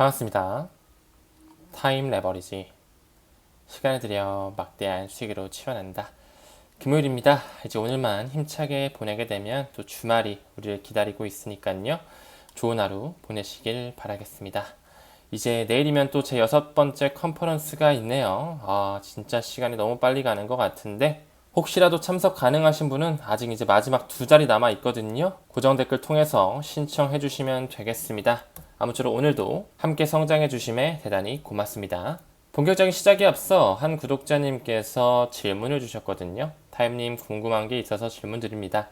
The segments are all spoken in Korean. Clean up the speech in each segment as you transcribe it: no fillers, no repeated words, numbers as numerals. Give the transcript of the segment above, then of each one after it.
반갑습니다. 타임 레버리지. 시간을 들여 막대한 수익으로 치러낸다. 금요일입니다. 이제 오늘만 힘차게 보내게 되면 또 주말이 우리를 기다리고 있으니까요. 좋은 하루 보내시길 바라겠습니다. 이제 내일이면 또 제 6번째 컨퍼런스가 있네요. 진짜 시간이 너무 빨리 가는 것 같은데 혹시라도 참석 가능하신 분은 아직 이제 마지막 2자리 남아 있거든요. 고정 댓글 통해서 신청해 주시면 되겠습니다. 아무쪼록 오늘도 함께 성장해 주심에 대단히 고맙습니다. 본격적인 시작에 앞서 한 구독자님께서 질문을 주셨거든요. 타임님 궁금한 게 있어서 질문 드립니다.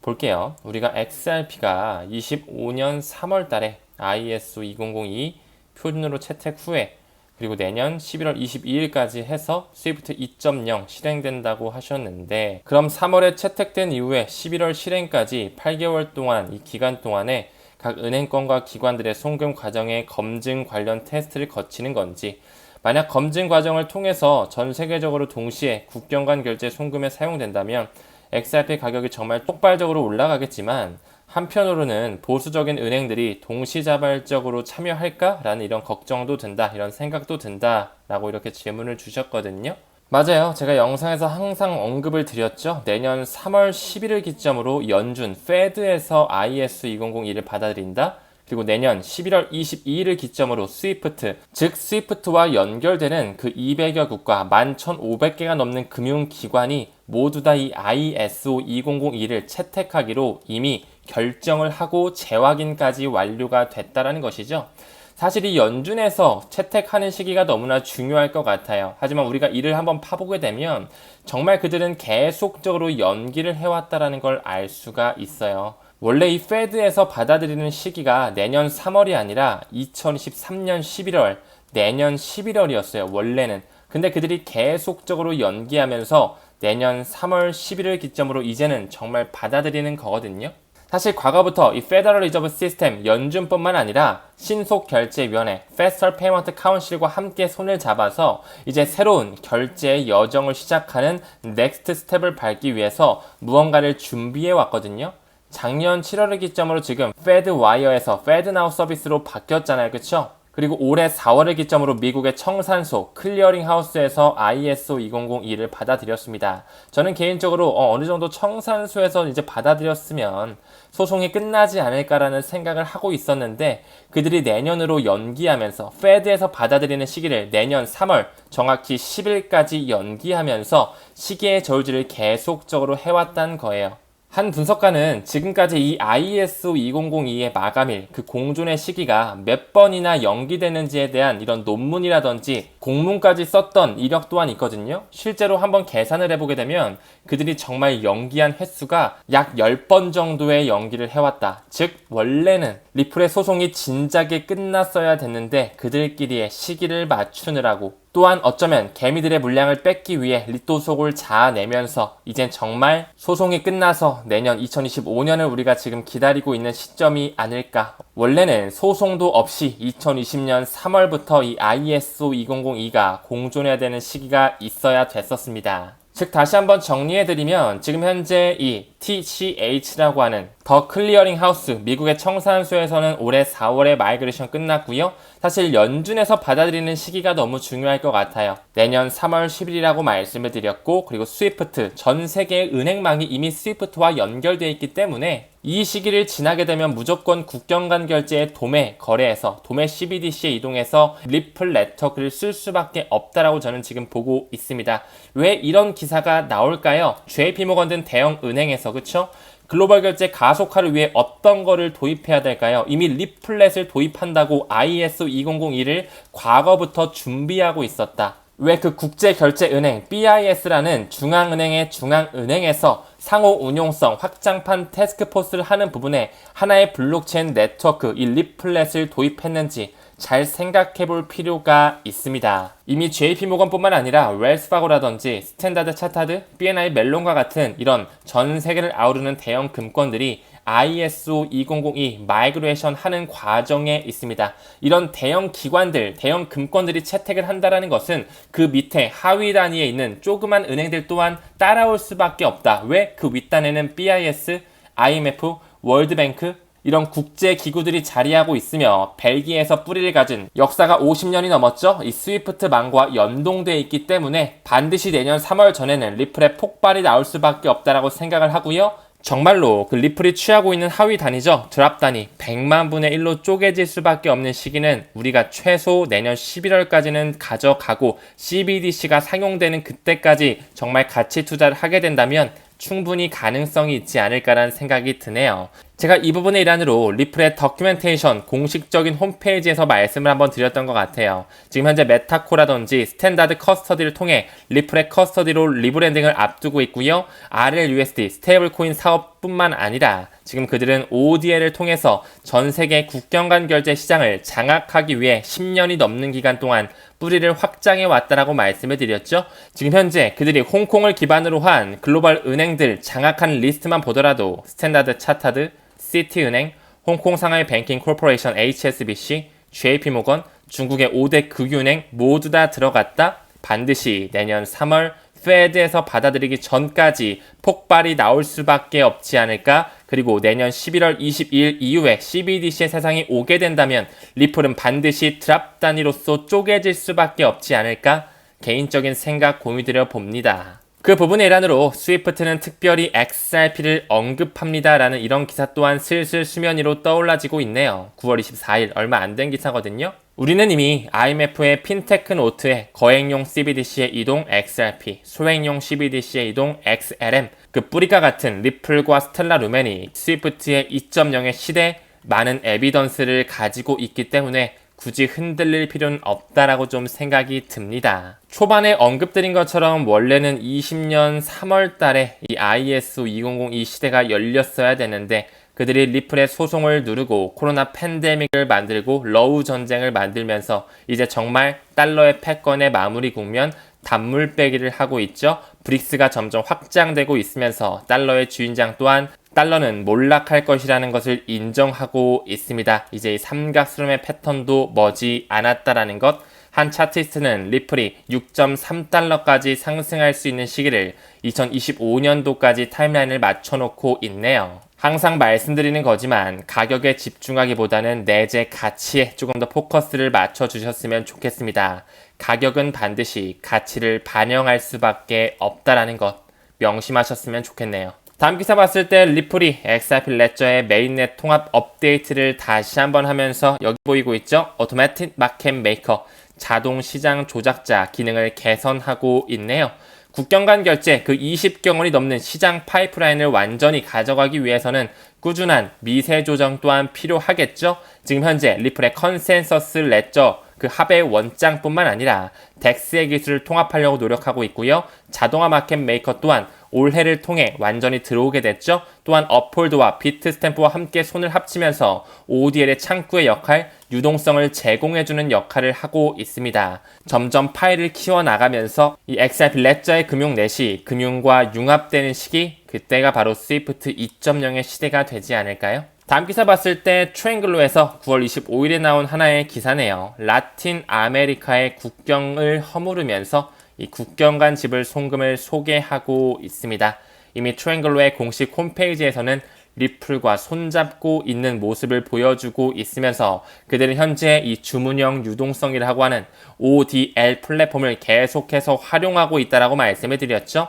볼게요. 우리가 XRP가 25년 3월 달에 ISO 2002 표준으로 채택 후에 그리고 내년 11월 22일까지 해서 스위프트 2.0 실행된다고 하셨는데, 그럼 3월에 채택된 이후에 11월 실행까지 8개월 동안 이 기간 동안에 각 은행권과 기관들의 송금 과정의 검증 관련 테스트를 거치는 건지, 만약 검증 과정을 통해서 전 세계적으로 동시에 국경 간 결제 송금에 사용된다면 XRP 가격이 정말 폭발적으로 올라가겠지만, 한편으로는 보수적인 은행들이 동시자발적으로 참여할까라는 이런 걱정도 든다, 이런 생각도 든다라고 이렇게 질문을 주셨거든요. 맞아요. 제가 영상에서 항상 언급을 드렸죠. 내년 3월 10일을 기점으로 연준 페드에서 IS 2002를 받아들인다. 그리고 내년 11월 22일을 기점으로 스위프트, 즉 스위프트와 연결되는 그 200여 국가 11,500개가 넘는 금융기관이 모두 다 이 ISO 2002를 채택하기로 이미 결정을 하고 재확인까지 완료가 됐다라는 것이죠. 사실 이 연준에서 채택하는 시기가 너무나 중요할 것 같아요. 하지만 우리가 이를 한번 파보게 되면 정말 그들은 계속적으로 연기를 해왔다라는 걸 알 수가 있어요. 원래 이 페드에서 받아들이는 시기가 내년 3월이 아니라 2013년 11월, 내년 11월이었어요. 원래는. 근데 그들이 계속적으로 연기하면서 내년 3월 10일을 기점으로 이제는 정말 받아들이는 거거든요. 사실 과거부터 이 페더럴 리저브 시스템 연준뿐만 아니라 신속결제위원회 Faster Payment Council과 함께 손을 잡아서 이제 새로운 결제의 여정을 시작하는 넥스트 스텝을 밟기 위해서 무언가를 준비해 왔거든요. 작년 7월을 기점으로 지금 페드와이어에서 페드나우 서비스로 바뀌었잖아요. 그쵸? 그리고 올해 4월을 기점으로 미국의 청산소 클리어링하우스에서 ISO 2002를 받아들였습니다. 저는 개인적으로 어느 정도 청산소에서 이제 받아들였으면 소송이 끝나지 않을까라는 생각을 하고 있었는데, 그들이 내년으로 연기하면서 페드에서 받아들이는 시기를 내년 3월 정확히 10일까지 연기하면서 시기의 저울질을 계속적으로 해왔다는 거예요. 한 분석가는 지금까지 이 ISO 2002의 마감일, 그 공존의 시기가 몇 번이나 연기되는지에 대한 이런 논문이라든지 공문까지 썼던 이력 또한 있거든요. 실제로 한번 계산을 해보게 되면 그들이 정말 연기한 횟수가 약 10번 정도의 연기를 해왔다. 즉 원래는 리플의 소송이 진작에 끝났어야 됐는데 그들끼리의 시기를 맞추느라고, 또한 어쩌면 개미들의 물량을 뺏기 위해 리또속을 자아내면서 이젠 정말 소송이 끝나서 내년 2025년을 우리가 지금 기다리고 있는 시점이 아닐까. 원래는 소송도 없이 2020년 3월부터 이 ISO 2002가 공존해야 되는 시기가 있어야 됐었습니다. 즉 다시 한번 정리해드리면 지금 현재 이 TCH라고 하는 더 클리어링 하우스 미국의 청산소에서는 올해 4월에 마이그레이션 끝났고요. 사실 연준에서 받아들이는 시기가 너무 중요할 것 같아요. 내년 3월 10일이라고 말씀을 드렸고, 그리고 스위프트, 전 세계의 은행망이 이미 스위프트와 연결되어 있기 때문에 이 시기를 지나게 되면 무조건 국경 간 결제의 도매 거래에서 도매 CBDC에 이동해서 리플 네트워크를 쓸 수밖에 없다라고 저는 지금 보고 있습니다. 왜 이런 기사가 나올까요? JP모건 등 대형 은행에서, 그쵸? 글로벌 결제 가속화를 위해 어떤 거를 도입해야 될까요? 이미 리플렛을 도입한다고 ISO 2002를 과거부터 준비하고 있었다. 왜 그 국제결제은행 BIS라는 중앙은행의 중앙은행에서 상호 운용성 확장판 태스크포스를 하는 부분에 하나의 블록체인 네트워크 이 리플렛을 도입했는지 잘 생각해 볼 필요가 있습니다. 이미 JP모건뿐만 아니라 웰스파고라든지 스탠다드 차타드, BNI 멜론과 같은 이런 전 세계를 아우르는 대형 금권들이 ISO 2002 마이그레이션 하는 과정에 있습니다. 이런 대형 기관들, 대형 금권들이 채택을 한다는 것은 그 밑에 하위 단위에 있는 조그만 은행들 또한 따라올 수밖에 없다. 왜? 그 윗단에는 BIS, IMF, 월드뱅크, 이런 국제 기구들이 자리하고 있으며 벨기에에서 뿌리를 가진 역사가 50년이 넘었죠. 이 스위프트망과 연동돼 있기 때문에 반드시 내년 3월 전에는 리플의 폭발이 나올 수밖에 없다라고 생각을 하고요. 정말로 그 리플이 취하고 있는 하위 단위죠. 드랍 단위 100만 분의 1로 쪼개질 수밖에 없는 시기는 우리가 최소 내년 11월까지는 가져가고 CBDC가 상용되는 그때까지 정말 가치 투자를 하게 된다면 충분히 가능성이 있지 않을까라는 생각이 드네요. 제가 이 부분의 일환으로 리플의 더큐멘테이션 공식적인 홈페이지에서 말씀을 한번 드렸던 것 같아요. 지금 현재 메타코라든지 스탠다드 커스터디를 통해 리플의 커스터디로 리브랜딩을 앞두고 있고요. RLUSD 스테이블 코인 사업뿐만 아니라 지금 그들은 ODL을 통해서 전 세계 국경 간 결제 시장을 장악하기 위해 10년이 넘는 기간 동안 뿌리를 확장해 왔다라고 말씀을 드렸죠. 지금 현재 그들이 홍콩을 기반으로 한 글로벌 은행들 장악한 리스트만 보더라도 스탠다드 차타드, 시티은행, 홍콩 상하이 뱅킹 코퍼레이션 HSBC, JP모건, 중국의 5대 극유은행 모두 다 들어갔다. 반드시 내년 3월 페드에서 받아들이기 전까지 폭발이 나올 수밖에 없지 않을까. 그리고 내년 11월 22일 이후에 CBDC의 세상이 오게 된다면 리플은 반드시 드랍 단위로서 쪼개질 수밖에 없지 않을까. 개인적인 생각 공유드려 봅니다. 그 부분의 일환으로 스위프트는 특별히 XRP를 언급합니다라는 이런 기사 또한 슬슬 수면 위로 떠올라지고 있네요. 9월 24일 얼마 안 된 기사거든요. 우리는 이미 IMF의 핀테크 노트에 거행용 CBDC의 이동 XRP, 소행용 CBDC의 이동 XLM, 그 뿌리가 같은 리플과 스텔라 루멘이 스위프트의 2.0의 시대에 많은 에비던스를 가지고 있기 때문에 굳이 흔들릴 필요는 없다라고 좀 생각이 듭니다. 초반에 언급드린 것처럼 원래는 20년 3월 달에 이 ISO 2002 시대가 열렸어야 되는데 그들이 리플의 소송을 누르고 코로나 팬데믹을 만들고 러우 전쟁을 만들면서 이제 정말 달러의 패권의 마무리 국면 단물 빼기를 하고 있죠. 브릭스가 점점 확장되고 있으면서 달러의 주인장 또한 달러는 몰락할 것이라는 것을 인정하고 있습니다. 이제 이 삼각스름의 패턴도 머지 않았다라는 것. 한 차트리스트는 리플이 6.3달러까지 상승할 수 있는 시기를 2025년도까지 타임라인을 맞춰놓고 있네요. 항상 말씀드리는 거지만 가격에 집중하기보다는 내재 가치에 조금 더 포커스를 맞춰주셨으면 좋겠습니다. 가격은 반드시 가치를 반영할 수밖에 없다라는 것 명심하셨으면 좋겠네요. 다음 기사 봤을 때 리플이 XRP 레저의 메인넷 통합 업데이트를 다시 한번 하면서 여기 보이고 있죠? 오토매틱 마켓 메이커 자동 시장 조작자 기능을 개선하고 있네요. 국경 간 결제 그 20경원이 넘는 시장 파이프라인을 완전히 가져가기 위해서는 꾸준한 미세 조정 또한 필요하겠죠. 지금 현재 리플의 컨센서스 레저 그 합의 원장뿐만 아니라 덱스의 기술을 통합하려고 노력하고 있고요. 자동화 마켓 메이커 또한 올해를 통해 완전히 들어오게 됐죠. 또한 업홀드와 비트 스탬프와 함께 손을 합치면서 ODL의 창구의 역할, 유동성을 제공해주는 역할을 하고 있습니다. 점점 파일을 키워나가면서 이 XRP 레저의 금융 넷이 금융과 융합되는 시기, 그때가 바로 스위프트 2.0의 시대가 되지 않을까요? 다음 기사 봤을 때 트랭글로에서 9월 25일에 나온 하나의 기사네요. 라틴 아메리카의 국경을 허무르면서 이 국경 간 지불 송금을 소개하고 있습니다. 이미 트랭글로의 공식 홈페이지에서는 리플과 손잡고 있는 모습을 보여주고 있으면서 그들은 현재 이 주문형 유동성이라고 하는 ODL 플랫폼을 계속해서 활용하고 있다라고 말씀을 드렸죠.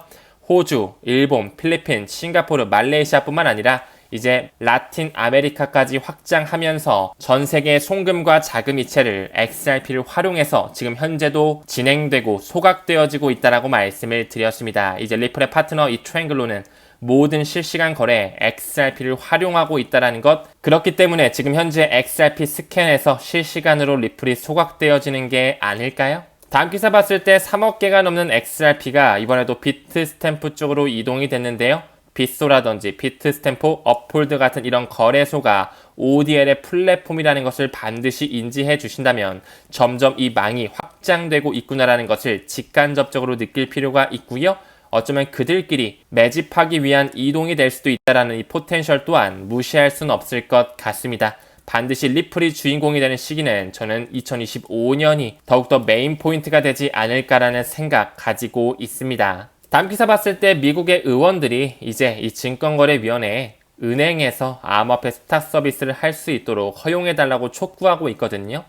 호주, 일본, 필리핀, 싱가포르, 말레이시아뿐만 아니라 이제 라틴 아메리카까지 확장하면서 전 세계 송금과 자금 이체를 XRP를 활용해서 지금 현재도 진행되고 소각되어지고 있다라고 말씀을 드렸습니다. 이제 리플의 파트너 이 트랭글로는 모든 실시간 거래에 XRP를 활용하고 있다는 것. 그렇기 때문에 지금 현재 XRP 스캔에서 실시간으로 리플이 소각되어지는 게 아닐까요? 다음 기사 봤을 때 3억 개가 넘는 XRP가 이번에도 비트 스탬프 쪽으로 이동이 됐는데요. 빗소라든지 비트 스탬프, 업홀드 같은 이런 거래소가 ODL의 플랫폼이라는 것을 반드시 인지해 주신다면 점점 이 망이 확장되고 있구나라는 것을 직간접적으로 느낄 필요가 있고요. 어쩌면 그들끼리 매집하기 위한 이동이 될 수도 있다는 이 포텐셜 또한 무시할 수는 없을 것 같습니다. 반드시 리플이 주인공이 되는 시기는 저는 2025년이 더욱더 메인 포인트가 되지 않을까라는 생각 가지고 있습니다. 다음 기사 봤을 때 미국의 의원들이 이제 이 증권거래위원회에 은행에서 암호화폐 스탁 서비스를 할 수 있도록 허용해달라고 촉구하고 있거든요.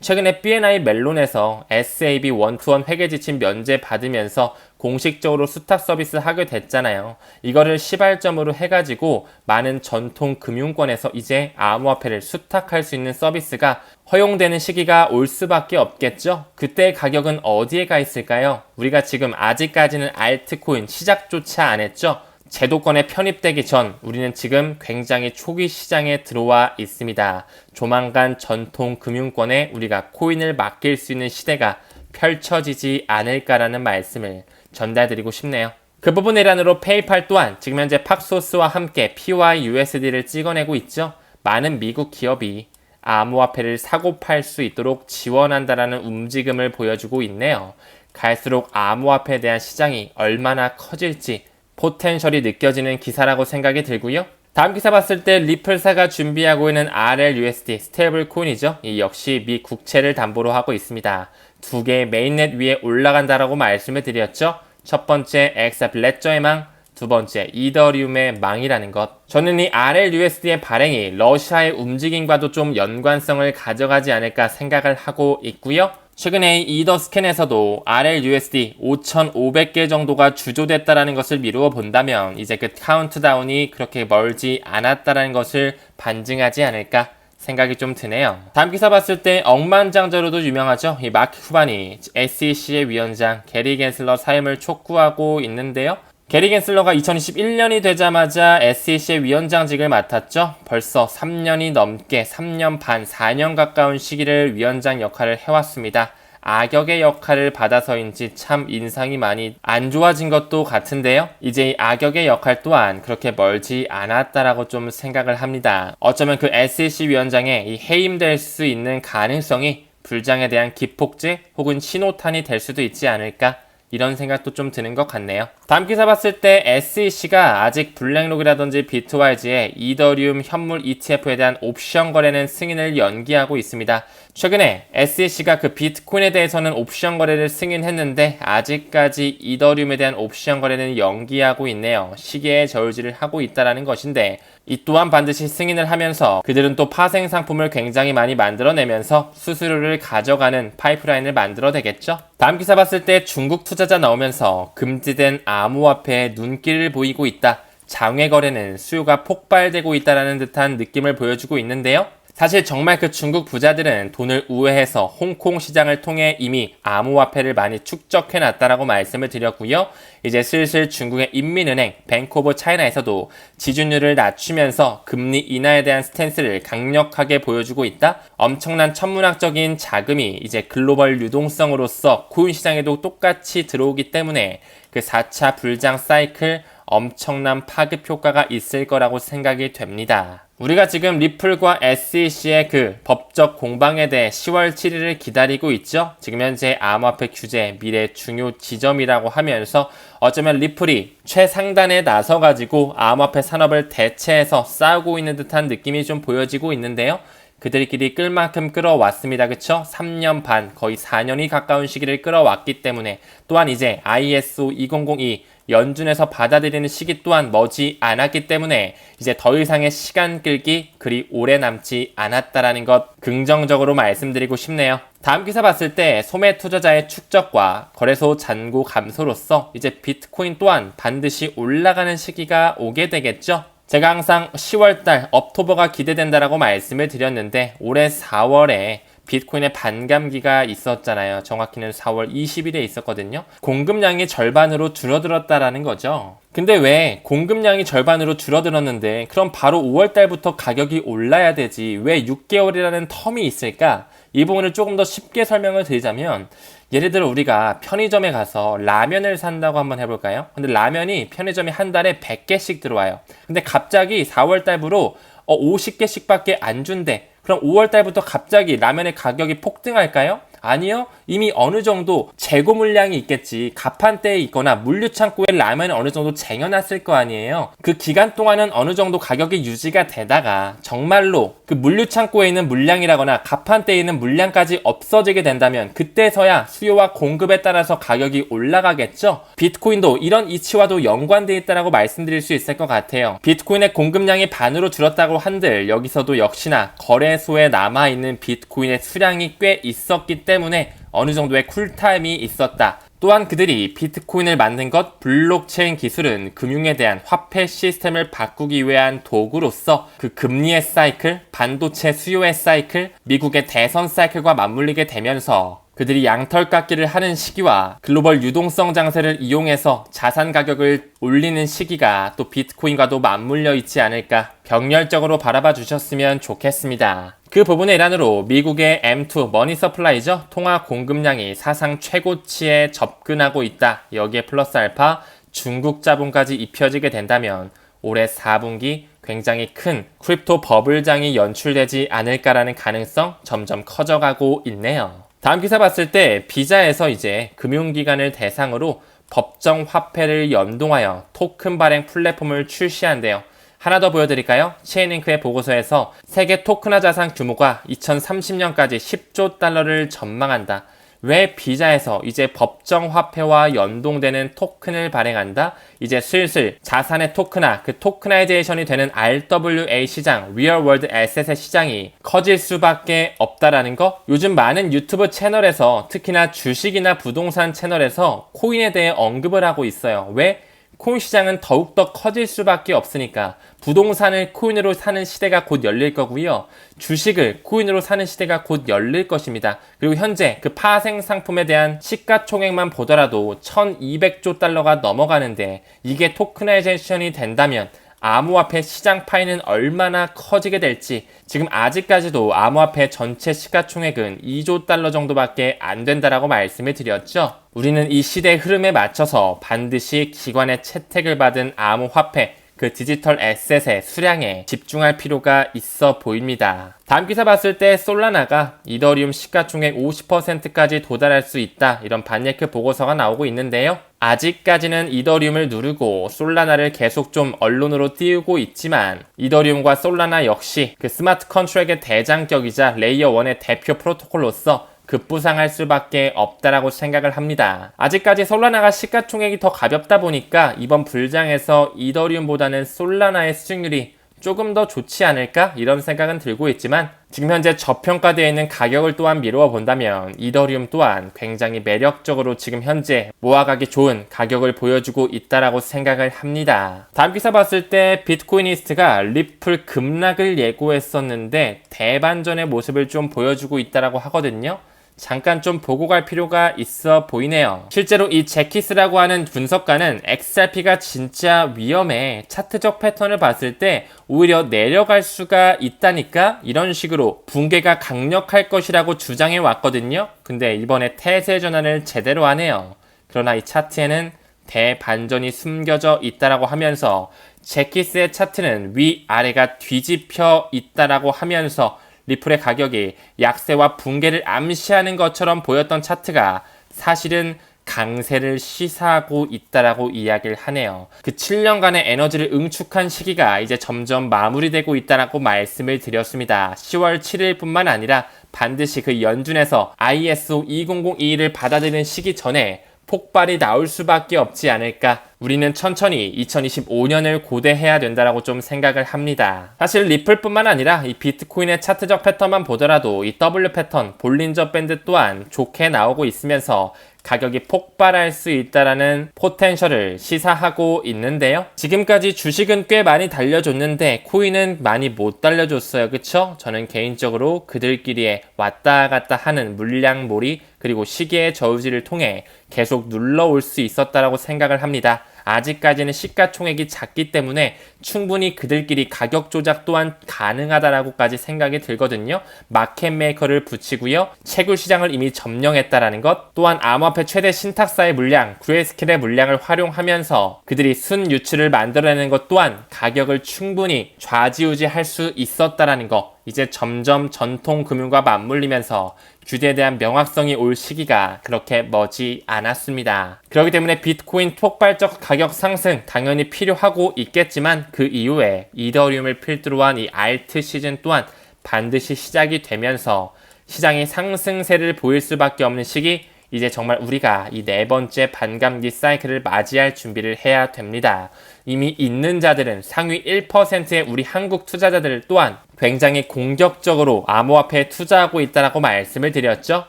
최근에 BNI 멜론에서 SAB 원투원 회계 지침 면제 받으면서 공식적으로 수탁 서비스 하게 됐잖아요. 이거를 시발점으로 해가지고 많은 전통 금융권에서 이제 암호화폐를 수탁할 수 있는 서비스가 허용되는 시기가 올 수밖에 없겠죠? 그때의 가격은 어디에 가 있을까요? 우리가 지금 아직까지는 알트코인 시작조차 안 했죠? 제도권에 편입되기 전 우리는 지금 굉장히 초기 시장에 들어와 있습니다. 조만간 전통 금융권에 우리가 코인을 맡길 수 있는 시대가 펼쳐지지 않을까라는 말씀을 전달드리고 싶네요. 그 부분 일환으로 페이팔 또한 지금 현재 팍소스와 함께 PYUSD를 찍어내고 있죠. 많은 미국 기업이 암호화폐를 사고 팔 수 있도록 지원한다라는 움직임을 보여주고 있네요. 갈수록 암호화폐에 대한 시장이 얼마나 커질지 포텐셜이 느껴지는 기사라고 생각이 들고요. 다음 기사 봤을 때 리플사가 준비하고 있는 RLUSD 스테이블 코인이죠. 이 역시 미 국채를 담보로 하고 있습니다. 두 개의 메인넷 위에 올라간다라고 말씀을 드렸죠. 첫 번째 XRP 레저의 망, 두 번째 이더리움의 망이라는 것. 저는 이 RLUSD의 발행이 러시아의 움직임과도 좀 연관성을 가져가지 않을까 생각을 하고 있고요. 최근에 이더스캔에서도 RLUSD 5,500개 정도가 주조됐다라는 것을 미루어 본다면 이제 그 카운트다운이 그렇게 멀지 않았다라는 것을 반증하지 않을까 생각이 좀 드네요. 다음 기사 봤을 때 억만장자로도 유명하죠. 이 마크 쿠바니 SEC의 위원장 게리 겐슬러 사임을 촉구하고 있는데요. 게리 겐슬러가 2021년이 되자마자 SEC의 위원장직을 맡았죠. 벌써 3년이 넘게 3년 반, 4년 가까운 시기를 위원장 역할을 해왔습니다. 악역의 역할을 받아서인지 참 인상이 많이 안 좋아진 것도 같은데요. 이제 이 악역의 역할 또한 그렇게 멀지 않았다라고 좀 생각을 합니다. 어쩌면 그 SEC 위원장의 이 해임될 수 있는 가능성이 불장에 대한 기폭제 혹은 신호탄이 될 수도 있지 않을까 이런 생각도 좀 드는 것 같네요. 다음 기사 봤을 때 SEC가 아직 블랙록이라든지 비트와이즈의 이더리움 현물 ETF에 대한 옵션 거래는 승인을 연기하고 있습니다. 최근에 SEC가 그 비트코인에 대해서는 옵션 거래를 승인했는데 아직까지 이더리움에 대한 옵션 거래는 연기하고 있네요. 시계의 저울질을 하고 있다는 것인데 이 또한 반드시 승인을 하면서 그들은 또 파생 상품을 굉장히 많이 만들어내면서 수수료를 가져가는 파이프라인을 만들어내겠죠. 다음 기사 봤을 때 중국 투자자 나오면서 금지된 암호화폐에 눈길을 보이고 있다. 장외 거래는 수요가 폭발되고 있다는 듯한 느낌을 보여주고 있는데요. 사실 정말 그 중국 부자들은 돈을 우회해서 홍콩 시장을 통해 이미 암호화폐를 많이 축적해놨다라고 말씀을 드렸고요. 이제 슬슬 중국의 인민은행, 뱅크 오브 차이나에서도 지준율을 낮추면서 금리 인하에 대한 스탠스를 강력하게 보여주고 있다. 엄청난 천문학적인 자금이 이제 글로벌 유동성으로서 코인 시장에도 똑같이 들어오기 때문에 그 4차 불장 사이클 엄청난 파급 효과가 있을 거라고 생각이 됩니다. 우리가 지금 리플과 SEC의 그 법적 공방에 대해 10월 7일을 기다리고 있죠. 지금 현재 암호화폐 규제 미래 중요 지점이라고 하면서 어쩌면 리플이 최상단에 나서가지고 암호화폐 산업을 대체해서 싸우고 있는 듯한 느낌이 좀 보여지고 있는데요. 그들끼리 끌 만큼 끌어왔습니다. 그쵸? 3년 반, 거의 4년이 가까운 시기를 끌어왔기 때문에 또한 이제 ISO 2002 연준에서 받아들이는 시기 또한 머지 않았기 때문에 이제 더 이상의 시간 끌기 그리 오래 남지 않았다라는 것 긍정적으로 말씀드리고 싶네요. 다음 기사 봤을 때 소매 투자자의 축적과 거래소 잔고 감소로서 이제 비트코인 또한 반드시 올라가는 시기가 오게 되겠죠. 제가 항상 10월달 업토버가 기대된다라고 말씀을 드렸는데 올해 4월에 비트코인의 반감기가 있었잖아요. 정확히는 4월 20일에 있었거든요. 공급량이 절반으로 줄어들었다라는 거죠. 근데 왜 공급량이 절반으로 줄어들었는데 그럼 바로 5월달부터 가격이 올라야 되지 왜 6개월이라는 텀이 있을까? 이 부분을 조금 더 쉽게 설명을 드리자면 예를 들어 우리가 편의점에 가서 라면을 산다고 한번 해볼까요? 근데 라면이 편의점에 한 달에 100개씩 들어와요. 근데 갑자기 4월달부로 50개씩밖에 안 준대. 그럼 5월달부터 갑자기 라면의 가격이 폭등할까요? 아니요. 이미 어느 정도 재고 물량이 있겠지. 가판대에 있거나 물류창고에 라면을 어느 정도 쟁여놨을 거 아니에요. 그 기간 동안은 어느 정도 가격이 유지가 되다가 정말로 그 물류창고에 있는 물량이라거나 가판대에 있는 물량까지 없어지게 된다면 그때서야 수요와 공급에 따라서 가격이 올라가겠죠. 비트코인도 이런 이치와도 연관되어 있다고 말씀드릴 수 있을 것 같아요. 비트코인의 공급량이 반으로 줄었다고 한들 여기서도 역시나 거래소에 남아있는 비트코인의 수량이 꽤 있었기 때문에 어느 정도의 쿨타임이 있었다. 또한 그들이 비트코인을 만든 것 블록체인 기술은 금융에 대한 화폐 시스템을 바꾸기 위한 도구로서 그 금리의 사이클, 반도체 수요의 사이클, 미국의 대선 사이클과 맞물리게 되면서 그들이 양털 깎기를 하는 시기와 글로벌 유동성 장세를 이용해서 자산 가격을 올리는 시기가 또 비트코인과도 맞물려 있지 않을까 병렬적으로 바라봐 주셨으면 좋겠습니다. 그 부분의 일환으로 미국의 M2 머니 서플라이죠. 통화 공급량이 사상 최고치에 접근하고 있다. 여기에 플러스 알파 중국 자본까지 입혀지게 된다면 올해 4분기 굉장히 큰 크립토 버블장이 연출되지 않을까라는 가능성 점점 커져가고 있네요. 다음 기사 봤을 때 비자에서 이제 금융기관을 대상으로 법정 화폐를 연동하여 토큰 발행 플랫폼을 출시한대요. 하나 더 보여드릴까요? 체인링크의 보고서에서 세계 토큰화 자산 규모가 2030년까지 10조 달러를 전망한다. 왜 비자에서 이제 법정 화폐와 연동되는 토큰을 발행한다? 이제 슬슬 자산의 토큰화, 그 토크나이제이션이 되는 RWA 시장, Real World Asset의 시장이 커질 수밖에 없다라는 거? 요즘 많은 유튜브 채널에서 특히나 주식이나 부동산 채널에서 코인에 대해 언급을 하고 있어요. 왜? 코인 시장은 더욱더 커질 수밖에 없으니까 부동산을 코인으로 사는 시대가 곧 열릴 거고요. 주식을 코인으로 사는 시대가 곧 열릴 것입니다. 그리고 현재 그 파생 상품에 대한 시가총액만 보더라도 1200조 달러가 넘어가는데 이게 토크나이제이션이 된다면 암호화폐 시장 파이는 얼마나 커지게 될지 지금 아직까지도 암호화폐 전체 시가총액은 2조 달러 정도밖에 안 된다라고 말씀을 드렸죠. 우리는 이 시대 흐름에 맞춰서 반드시 기관의 채택을 받은 암호화폐 그 디지털 에셋의 수량에 집중할 필요가 있어 보입니다. 다음 기사 봤을 때 솔라나가 이더리움 시가총액 50%까지 도달할 수 있다. 이런 반예크 보고서가 나오고 있는데요. 아직까지는 이더리움을 누르고 솔라나를 계속 좀 언론으로 띄우고 있지만 이더리움과 솔라나 역시 그 스마트 컨트랙의 대장격이자 레이어 1의 대표 프로토콜로서 급부상할 수밖에 없다라고 생각을 합니다. 아직까지 솔라나가 시가총액이 더 가볍다 보니까 이번 불장에서 이더리움보다는 솔라나의 수익률이 조금 더 좋지 않을까? 이런 생각은 들고 있지만 지금 현재 저평가되어 있는 가격을 또한 미루어 본다면 이더리움 또한 굉장히 매력적으로 지금 현재 모아가기 좋은 가격을 보여주고 있다라고 생각을 합니다. 다음 기사 봤을 때 비트코이니스트가 리플 급락을 예고했었는데 대반전의 모습을 좀 보여주고 있다라고 하거든요. 잠깐 좀 보고 갈 필요가 있어 보이네요. 실제로 이 제키스라고 하는 분석가는 XRP가 진짜 위험해. 차트적 패턴을 봤을 때 오히려 내려갈 수가 있다니까 이런 식으로 붕괴가 강력할 것이라고 주장해 왔거든요. 근데 이번에 태세 전환을 제대로 하네요. 그러나 이 차트에는 대반전이 숨겨져 있다라고 하면서 제키스의 차트는 위아래가 뒤집혀 있다라고 하면서 리플의 가격이 약세와 붕괴를 암시하는 것처럼 보였던 차트가 사실은 강세를 시사하고 있다라고 이야기를 하네요. 그 7년간의 에너지를 응축한 시기가 이제 점점 마무리되고 있다라고 말씀을 드렸습니다. 10월 7일뿐만 아니라 반드시 그 연준에서 ISO 20021을 받아들이는 시기 전에 폭발이 나올 수밖에 없지 않을까. 우리는 천천히 2025년을 고대해야 된다라고 좀 생각을 합니다. 사실 리플뿐만 아니라 이 비트코인의 차트적 패턴만 보더라도 이 W 패턴, 볼린저 밴드 또한 좋게 나오고 있으면서 가격이 폭발할 수 있다라는 포텐셜을 시사하고 있는데요. 지금까지 주식은 꽤 많이 달려줬는데 코인은 많이 못 달려줬어요. 그쵸? 저는 개인적으로 그들끼리의 왔다 갔다 하는 물량몰이 그리고 시계의 저우지를 통해 계속 눌러올 수 있었다라고 생각을 합니다. 아직까지는 시가총액이 작기 때문에 충분히 그들끼리 가격 조작 또한 가능하다라고까지 생각이 들거든요. 마켓 메이커를 붙이고요. 채굴 시장을 이미 점령했다라는 것, 또한 암호화폐 최대 신탁사의 물량, 그레이스케일의 물량을 활용하면서 그들이 순 유출을 만들어내는 것 또한 가격을 충분히 좌지우지할 수 있었다라는 것, 이제 점점 전통 금융과 맞물리면서 규제에 대한 명확성이 올 시기가 그렇게 머지 않았습니다. 그렇기 때문에 비트코인 폭발적 가격 상승 당연히 필요하고 있겠지만 그 이후에 이더리움을 필두로 한 이 알트 시즌 또한 반드시 시작이 되면서 시장이 상승세를 보일 수밖에 없는 시기, 이제 정말 우리가 이 네 번째 반감기 사이클을 맞이할 준비를 해야 됩니다. 이미 있는 자들은 상위 1%의 우리 한국 투자자들 또한 굉장히 공격적으로 암호화폐에 투자하고 있다고 말씀을 드렸죠.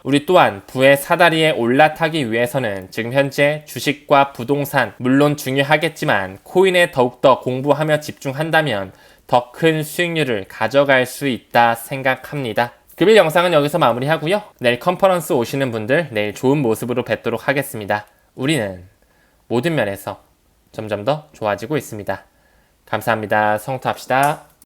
우리 또한 부의 사다리에 올라타기 위해서는 지금 현재 주식과 부동산 물론 중요하겠지만 코인에 더욱더 공부하며 집중한다면 더 큰 수익률을 가져갈 수 있다 생각합니다. 금일 영상은 여기서 마무리하고요. 내일 컨퍼런스 오시는 분들 내일 좋은 모습으로 뵙도록 하겠습니다. 우리는 모든 면에서 점점 더 좋아지고 있습니다. 감사합니다. 성투합시다.